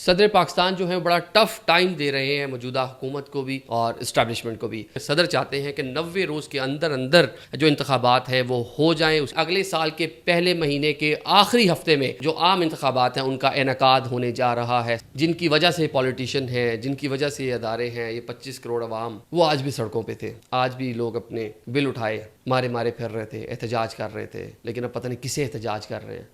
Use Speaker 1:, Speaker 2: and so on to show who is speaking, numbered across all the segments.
Speaker 1: सदर पाकिस्तान जो है बड़ा टफ टाइम दे रहे हैं मौजूदा हुकूमत को भी और इस्टेब्लिशमेंट को भी। सदर चाहते हैं कि 90 रोज़ के अंदर अंदर जो इंतखाबात है वो हो जाएं। अगले साल के पहले महीने के आखिरी हफ्ते में जो आम इंतखाबात हैं उनका इनेकाद होने जा रहा है, जिनकी वजह से पॉलिटिशियन हैं, जिनकी वजह से ये अदारे हैं, ये 25 करोड़ अवाम वो आज भी सड़कों पर थे। आज भी लोग अपने बिल उठाए मारे मारे फिर रहे थे, एहतजाज कर रहे थे, लेकिन अब पता नहीं किसे एहतजाज कर रहे हैं।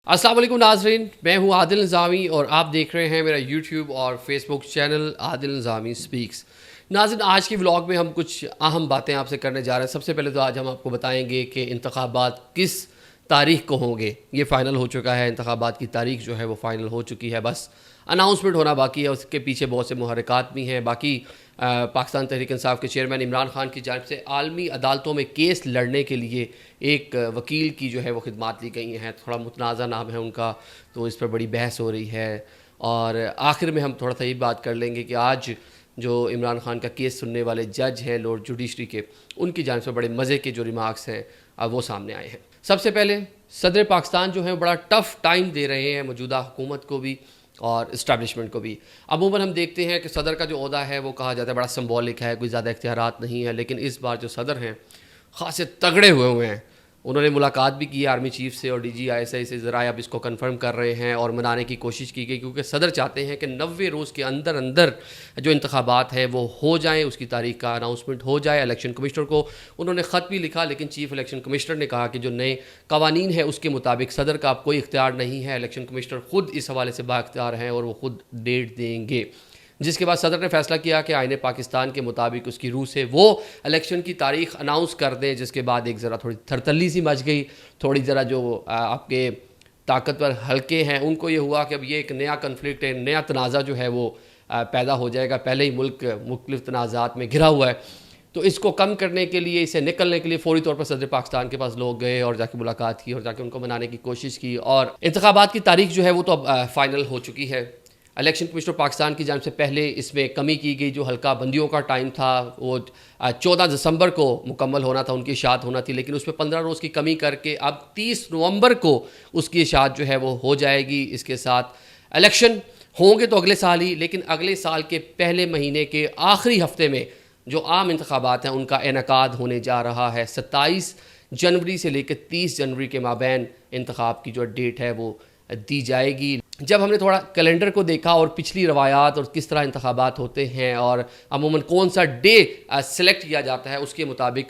Speaker 1: अस्सलाम वालेकुम नाज़रीन, मैं हूं आदिल निज़ामी और आप देख रहे हैं मेरा यूट्यूब और फेसबुक चैनल आदिल निज़ामी स्पीक्स। नाज़रीन, आज की व्लॉग में हम कुछ अहम बातें आपसे करने जा रहे हैं। सबसे पहले तो आज हम आपको बताएंगे कि इंतखाबात किस तारीख़ को होंगे। ये फ़ाइनल हो चुका है, इंतखाबात की तारीख़ जो है वो फ़ाइनल हो चुकी है, बस अनाउंसमेंट होना बाकी है। उसके पीछे बहुत से मुहर्रिकात भी हैं। बाकी पाकिस्तान तहरीक इंसाफ के चेयरमैन इमरान खान की जानिब से आलमी अदालतों में केस लड़ने के लिए एक वकील की जो है वो खिदमात ली गई हैं। थोड़ा मुतनाज़ा नाम है उनका, तो इस पर बड़ी बहस हो रही है। और आखिर में हम थोड़ा सा ये बात कर लेंगे कि आज जो इमरान खान का केस सुनने वाले जज हैं लॉर्ड जुडिशरी के, उनकी जानिब से बड़े मज़े के जो रिमार्क्स हैं अब वो सामने आए हैं। सबसे पहले सदर पाकिस्तान जो है बड़ा टफ टाइम दे रहे हैं मौजूदा हुकूमत को भी और इस्टेब्लिशमेंट को भी। अमूमन हम देखते हैं कि सदर का जो ओहदा है वो कहा जाता है बड़ा सिंबॉलिक है, कोई ज़्यादा इख्तियारात नहीं है, लेकिन इस बार जो सदर हैं ख़ासे तगड़े हुए हैं। उन्होंने मुलाकात भी की आर्मी चीफ से और DGISI से, ज़रा अब इसको कंफर्म कर रहे हैं और मनाने की कोशिश की गई, क्योंकि सदर चाहते हैं कि 90 रोज़ के अंदर अंदर जो इंतखाबात हैं वो हो जाएं, उसकी तारीख का अनाउंसमेंट हो जाए। इलेक्शन कमिश्नर को उन्होंने ख़त भी लिखा, लेकिन चीफ इलेक्शन कमिश्नर ने कहा कि जो नए कवानीन है उसके मुताबिक सदर का अब कोई इख्तियार नहीं है। इलेक्शन कमिश्नर ख़ुद इस हवाले से बाइख्तियार हैं और वो ख़ुद डेट देंगे। जिसके बाद सदर ने फैसला किया कि आईने पाकिस्तान के मुताबिक उसकी रूह से वो इलेक्शन की तारीख अनाउंस कर दें। जिसके बाद एक ज़रा थोड़ी थरतल्ली सी मच गई, थोड़ी ज़रा जो आपके ताकतवर हल्के हैं उनको ये हुआ कि अब ये एक नया कन्फ्लिक्ट है, नया तनाज़ा जो है वो पैदा हो जाएगा। पहले ही मुल्क मुख्तलिफ तनाज़ात में घिरा हुआ है, तो इसको कम करने के लिए, इसे निकलने के लिए फ़ौरी तौर पर सदर पाकिस्तान के पास लोग गए और जाके मुलाकात की और जाके उनको मनाने की कोशिश की। और इंतखाबात की तारीख जो है वो तो अब फ़ाइनल हो चुकी है। इलेक्शन कमिश्नर पाकिस्तान की जानिब से पहले इसमें कमी की गई। जो हल्का बंदियों का टाइम था वो 14 दिसंबर को मुकम्मल होना था, उनकी इशाअत होना थी, लेकिन उसमें 15 रोज़ की कमी करके अब 30 नवंबर को उसकी इशाअत जो है वो हो जाएगी। इसके साथ इलेक्शन होंगे तो अगले साल ही, लेकिन अगले साल के पहले महीने के आखिरी हफ्ते में जो आम इंतखाबात हैं उनका इनेकाद होने जा रहा है। 27 जनवरी से लेकर 30 जनवरी के माबैन इंतखाब की जो डेट है वो दी जाएगी। जब हमने थोड़ा कैलेंडर को देखा और पिछली रवायात और किस तरह इंतखाबात होते हैं और अमूमन कौन सा डे सेलेक्ट किया जाता है, उसके मुताबिक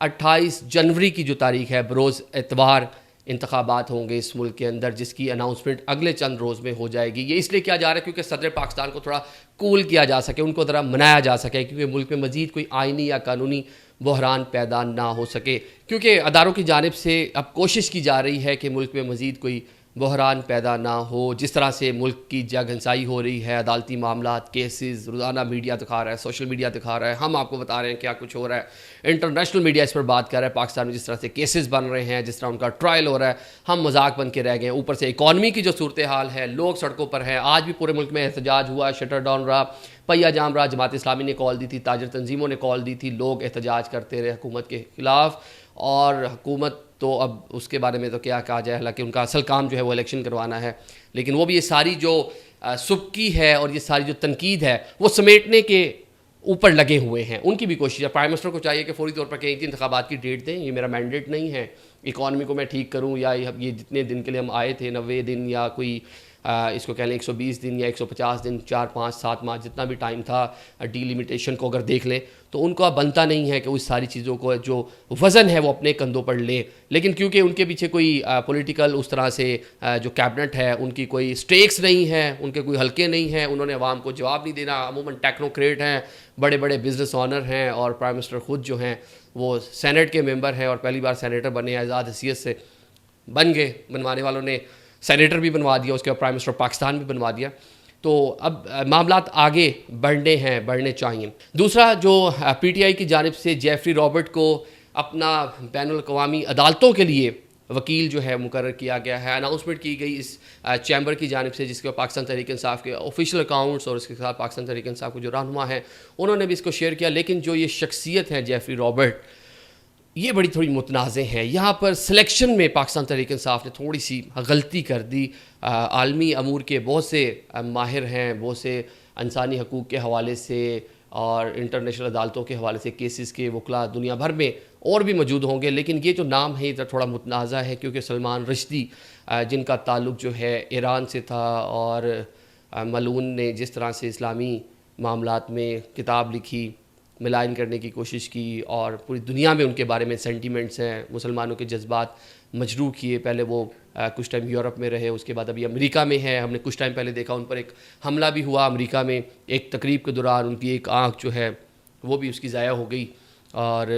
Speaker 1: 28 जनवरी की जो तारीख है बरोज़ एतवार इंतखाबात होंगे इस मुल्क के अंदर, जिसकी अनाउंसमेंट अगले चंद रोज़ में हो जाएगी। ये इसलिए किया जा रहा है क्योंकि सदर पाकिस्तान को थोड़ा कूल किया जा सके, उनको ज़रा मनाया जा सके, क्योंकि मुल्क में मज़ीद कोई आइनी या कानूनी बहरान पैदा ना हो सके। क्योंकि अदारों की जानिब से अब कोशिश की जा रही है कि मुल्क में मज़ीद कोई बहरान पैदा ना हो। जिस तरह से मुल्क की जगहंसाई हो रही है, अदालती मामलात, केसेस रोज़ाना मीडिया दिखा रहा है, सोशल मीडिया दिखा रहा है, हम आपको बता रहे हैं क्या कुछ हो रहा है, इंटरनेशनल मीडिया इस पर बात कर रहा है। पाकिस्तान में जिस तरह से केसेस बन रहे हैं, जिस तरह उनका ट्रायल हो रहा है, हम मजाक बन के रह गए। ऊपर से इकॉनमी की जो सूरत हाल है, लोग सड़कों पर हैं। आज भी पूरे मुल्क में एहतजाज हुआ, शटर डाउन रहा, पहिया जाम रहा। जमात इस्लामी ने कॉल दी थी, ताजर तंजीमों ने कॉल दी थी, लोग एहतजाज करते रहे हुकूमत के ख़िलाफ़। और हुकूमत तो अब उसके बारे में तो क्या कहा जाए, हालांकि उनका असल काम जो है वो इलेक्शन करवाना है, लेकिन वो भी ये सारी जो सुबकी है और ये सारी जो तनकीद है वो समेटने के ऊपर लगे हुए हैं। उनकी भी कोशिश है। प्राइम मिनिस्टर को चाहिए कि फ़ौरी तौर पर कहीं कि इंतखाबात की डेट दें, ये मेरा मैंडेट नहीं है, इकॉनमी को मैं ठीक करूँ या ये जितने दिन के लिए हम आए थे 90 दिन या कोई इसको कह लें 120 दिन या 150 दिन, 4, 5, 7 माह जितना भी टाइम था डीलिमिटेशन को अगर देख लें, तो उनको अब बनता नहीं है कि उस सारी चीज़ों को जो वज़न है वो अपने कंधों पर लें। लेकिन क्योंकि उनके पीछे कोई पॉलिटिकल उस तरह से जो कैबिनेट है उनकी कोई स्टेक्स नहीं है, उनके कोई हल्के नहीं हैं, उन्होंने अवाम को जवाब नहीं देना। अमूमन टेक्नोक्रेट हैं, बड़े बड़े बिजनेस ऑनर हैं, और प्राइम मिनिस्टर ख़ुद जो हैं वो सेनेट के मेंबर हैं और पहली बार सेनेटर बने, आज़ाद हैसियत से बन गए। बनवाने वालों ने सेनेटर भी बनवा दिया, उसके बाद प्राइम मिनिस्टर पाकिस्तान भी बनवा दिया। तो अब मामलात आगे बढ़ने चाहिए। दूसरा जो PTI की जानिब से जेफरी रॉबर्ट को अपना बैनुल-अक़वामी अदालतों के लिए वकील जो है मुकर्रर किया गया है। अनाउंसमेंट की गई इस चैम्बर की जानिब से, जिसके पाकिस्तान तहरीक इंसाफ के ऑफिशियल अकाउंट्स और इसके साथ पाकिस्तान तहरीक इंसाफ के जो रहनुमा हैं उन्होंने भी इसको शेयर किया। लेकिन जो ये शख्सियत है जेफरी रॉबर्ट, ये बड़ी थोड़ी मुतनाज़ हैं। यहाँ पर सिलेक्शन में पाकिस्तान तहरीक इंसाफ ने थोड़ी सी गलती कर दी। आलमी अमूर के बहुत से माहिर हैं, बहुत से इंसानी हकूक़ के हवाले से और इंटरनेशनल अदालतों के हवाले से केसेस के वकला दुनिया भर में और भी मौजूद होंगे, लेकिन ये जो नाम है इधर थोड़ा मुतनाज़ा है, क्योंकि सलमान रश्दी जिनका ताल्लुक़ जो है ईरान से था और मलून ने जिस तरह से इस्लामी मामलात में किताब लिखी, मिलान करने की कोशिश की और पूरी दुनिया में उनके बारे में सेंटीमेंट्स हैं, मुसलमानों के जज्बात मजरूह किए। पहले वो कुछ टाइम यूरोप में रहे, उसके बाद अभी अमेरिका में है। हमने कुछ टाइम पहले देखा उन पर एक हमला भी हुआ अमेरिका में, एक तकरीब के दौरान उनकी एक आँख जो है वो भी उसकी ज़ाया हो गई और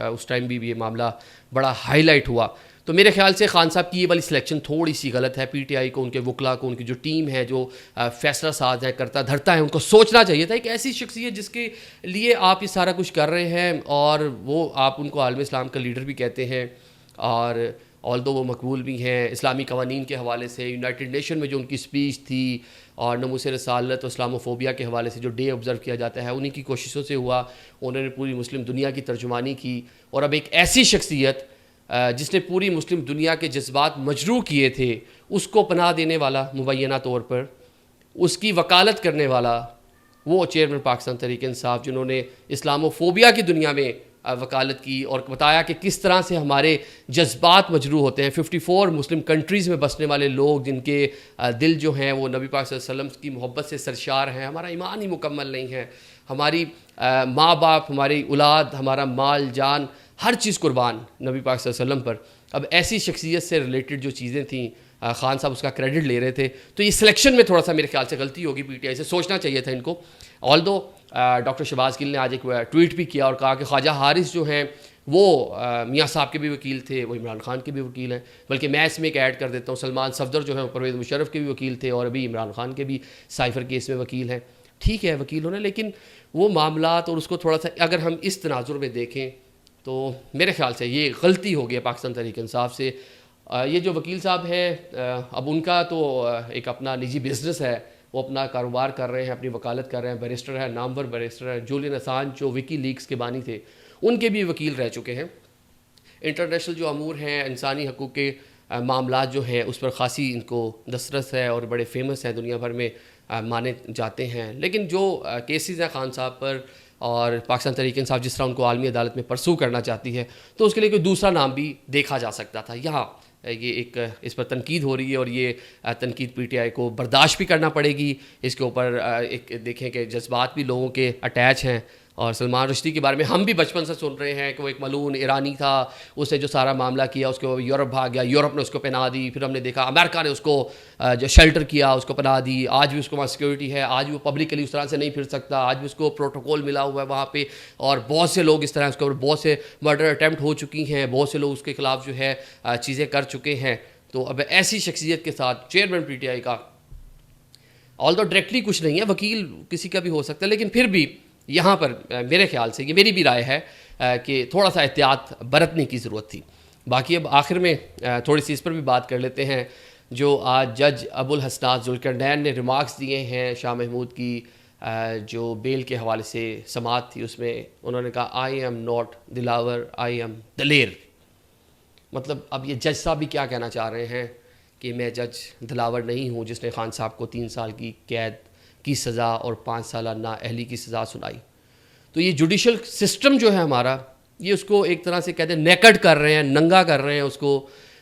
Speaker 1: उस टाइम भी ये मामला बड़ा हाईलाइट हुआ। तो मेरे ख्याल से खान साहब की ये वाली सिलेक्शन थोड़ी सी गलत है। पीटीआई को, उनके वकला को, उनकी जो टीम है जो फैसला साज है, करता धरता है, उनको सोचना चाहिए था। एक ऐसी शख्सियत जिसके लिए आप ये सारा कुछ कर रहे हैं और वो आप उनको आलम इस्लाम का लीडर भी कहते हैं और ऑल्दो वो मकबूल भी हैं इस्लामी कवानीन के हवाले से। यूनाइटेड नेशन में जो उनकी स्पीच थी और नमूस रसालत और इस्लामोफोबिया के हवाले से जो डे ऑब्ज़र्व किया जाता है, उन्हीं की कोशिशों से हुआ। उन्होंने पूरी मुस्लिम दुनिया की तर्जुमानी की और अब एक ऐसी शख्सियत जिसने पूरी मुस्लिम दुनिया के जज्बात मजरूह किए थे, उसको पनाह देने वाला मुबैना तौर पर, उसकी वकालत करने वाला वो चेयरमैन पाकिस्तान तहरीक इंसाफ, जिन्होंने इस्लामोफोबिया की दुनिया में वकालत की और बताया कि किस तरह से हमारे जज्बात मजरूह होते हैं। 54 मुस्लिम कंट्रीज़ में बसने वाले लोग जिनके दिल जो हैं वो नबी पाक सल्लल्लाहु अलैहि वसल्लम की मोहब्बत से सरशार हैं। हमारा ईमान ही मुकम्मल नहीं है, हमारी माँ बाप, हमारी औलाद, हमारा माल जान, हर चीज़ कुर्बान नबी पाक सल्लल्लाहु अलैहि वसल्लम पर। अब ऐसी शख्सियत से रिलेटेड जो चीज़ें थी, खान साहब उसका क्रेडिट ले रहे थे। तो ये सिलेक्शन में थोड़ा सा मेरे ख्याल से गलती होगी पीटीआई से, सोचना चाहिए था इनको। ऑल्दो डॉक्टर शहबाज गिल ने आज एक ट्वीट भी किया और कहा कि ख्वाजा हारिस जो हैं वो मियाँ साहब के भी वकील थे, वो इमरान खान के भी वकील हैं। बल्कि मैं इसमें एक ऐड कर देता हूँ, सलमान सफदर जो है परवेज़ मुशर्रफ के भी वकील थे और अभी इमरान खान के भी साइफ़र केस में वकील हैं। ठीक है वकील होने, लेकिन वो मामलात और उसको थोड़ा सा अगर हम इस तनाजुर में देखें तो मेरे ख्याल से ये गलती हो गई है पाकिस्तान तहरीक इंसाफ से। ये जो वकील साहब हैं अब उनका तो एक अपना निजी बिज़नेस है, वो अपना कारोबार कर रहे हैं, अपनी वकालत कर रहे हैं, बैरिस्टर है, नामवर बैरिस्टर है। जूलियन असांज जो विकी लीक्स के बानी थे, उनके भी वकील रह चुके हैं। इंटरनेशनल जो अमूर हैं, इंसानी हकूक़ के मामलात जो हैं उस पर ख़ासी इनको दस्तरस है और बड़े फेमस हैं, दुनिया भर में माने जाते हैं। लेकिन जो केसेस हैं खान साहब पर और पाकिस्तान तहरीक इंसाफ जिस तरह उनको आलमी अदालत में परसू करना चाहती है, तो उसके लिए कोई दूसरा नाम भी देखा जा सकता था। यहाँ ये एक इस पर तनकीद हो रही है और ये तनकीद पीटीआई को बर्दाश्त भी करना पड़ेगी। इसके ऊपर एक देखें कि जज्बात भी लोगों के अटैच हैं और सलमान रश्दी के बारे में हम भी बचपन से सुन रहे हैं कि वो एक मलून ईरानी था, उसने जो सारा मामला किया उसके बाद यूरोप भाग गया, यूरोप ने उसको पनाह दी, फिर हमने देखा अमेरिका ने उसको जो शेल्टर किया उसको पनाह दी। आज भी उसको वहाँ सिक्योरिटी है, आज भी वो पब्लिकली उस तरह से नहीं फिर सकता, आज भी उसको प्रोटोकॉल मिला हुआ है वहाँ पे और बहुत से लोग इस तरह उसके ऊपर बहुत से मर्डर अटैम्प्ट हो चुकी हैं, बहुत से लोग उसके खिलाफ जो है चीज़ें कर चुके हैं। तो अब ऐसी शख्सियत के साथ चेयरमैन पीटीआई का, ऑल्दो डायरेक्टली कुछ नहीं है, वकील किसी का भी हो सकता है, लेकिन फिर भी यहाँ पर मेरे ख्याल से, ये मेरी भी राय है कि थोड़ा सा एहतियात बरतने की ज़रूरत थी। बाकी अब आखिर में थोड़ी सी इस पर भी बात कर लेते हैं। जो आज जज अबुल हसनात जुल्करनैन ने रिमार्क्स दिए हैं शाह महमूद की जो बेल के हवाले से समाअत थी, उसमें उन्होंने कहा I am not Dilawar, I am Daler. मतलब अब ये जज साहब भी क्या कहना चाह रहे हैं कि मैं जज दिलावर नहीं हूँ जिसने खान साहब को 3 साल की कैद की सज़ा और 5 साल नाअहली की सज़ा सुनाई। तो ये जुडिशल सिस्टम जो है हमारा, ये उसको एक तरह से कहते हैं नेकड कर रहे हैं, नंगा कर रहे हैं उसको।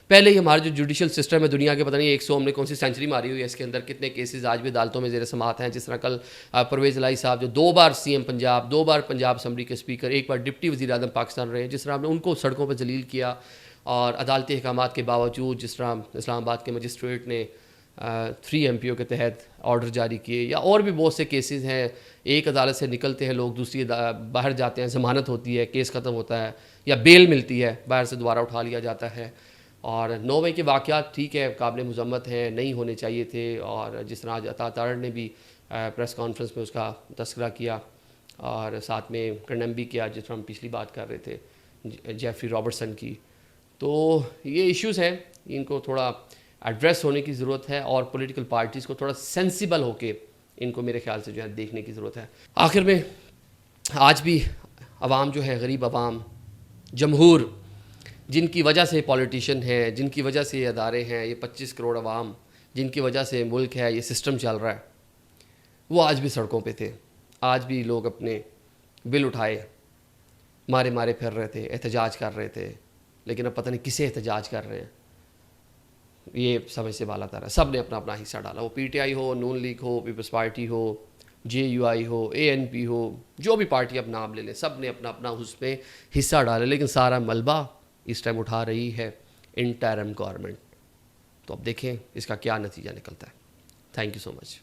Speaker 1: पहले ही हमारा जो जुडिशल सिस्टम है दुनिया के पता नहीं 100 हमने कौन सी सेंचुरी मारी हुई है, इसके अंदर कितने केसेस आज भी अदालतों में ज़ेर समाअत हैं। जिस तरह कल परवेज़ इलाही साहब जो 2 बार सीएम पंजाब, 2 बार पंजाब असम्बली के स्पीकर, 1 बार डिप्टी वज़ीर आज़म पाकिस्तान रहे, जिस तरह हमने उनको सड़कों पर जलील किया और अदालती अहकामात के बावजूद जिस तरह इस्लामाबाद के मजिस्ट्रेट ने 3 MPO के तहत ऑर्डर जारी किए, या और भी बहुत से केसेस हैं। एक अदालत से निकलते हैं लोग, दूसरी बाहर जाते हैं, ज़मानत होती है, केस ख़त्म होता है या बेल मिलती है, बाहर से दोबारा उठा लिया जाता है। और 9 मई के वाक़यात ठीक है, काबिल मज़म्मत हैं, नहीं होने चाहिए थे। और जिस तरह आज अता तारड़ ने भी प्रेस कॉन्फ्रेंस में उसका तस्करा किया और साथ में कंडेम भी किया, जिस तरह हम पिछली बात कर रहे थे जेफरी रॉबर्टसन की। तो ये इश्यूज़ हैं, इनको थोड़ा एड्रेस होने की ज़रूरत है और पॉलिटिकल पार्टीज़ को थोड़ा सेंसिबल होके इनको मेरे ख्याल से जो है देखने की ज़रूरत है। आखिर में आज भी आवाम जो है, गरीब आवाम, जमहूर, जिनकी वजह से पॉलिटिशियन हैं, जिनकी वजह से ये अदारे हैं, ये 25 करोड़ अवाम, जिनकी वजह से मुल्क है, ये सिस्टम चल रहा है, वो आज भी सड़कों पे थे। आज भी लोग अपने बिल उठाए मारे मारे फिर रहे थे, एहतजाज कर रहे थे, लेकिन अब पता नहीं किसे एहतजाज कर रहे हैं, ये समझ से बाला तारा। सब ने अपना अपना हिस्सा डाला, वो पीटीआई हो, नून लीग हो, पीपल्स पार्टी हो, जेयूआई हो, एएनपी हो, जो भी पार्टी अब नाम ले लें, सब ने अपना अपना उसमें हिस्सा डाला, लेकिन सारा मलबा इस टाइम उठा रही है इंटरिम गवर्नमेंट। तो अब देखें इसका क्या नतीजा निकलता है। Thank you so much.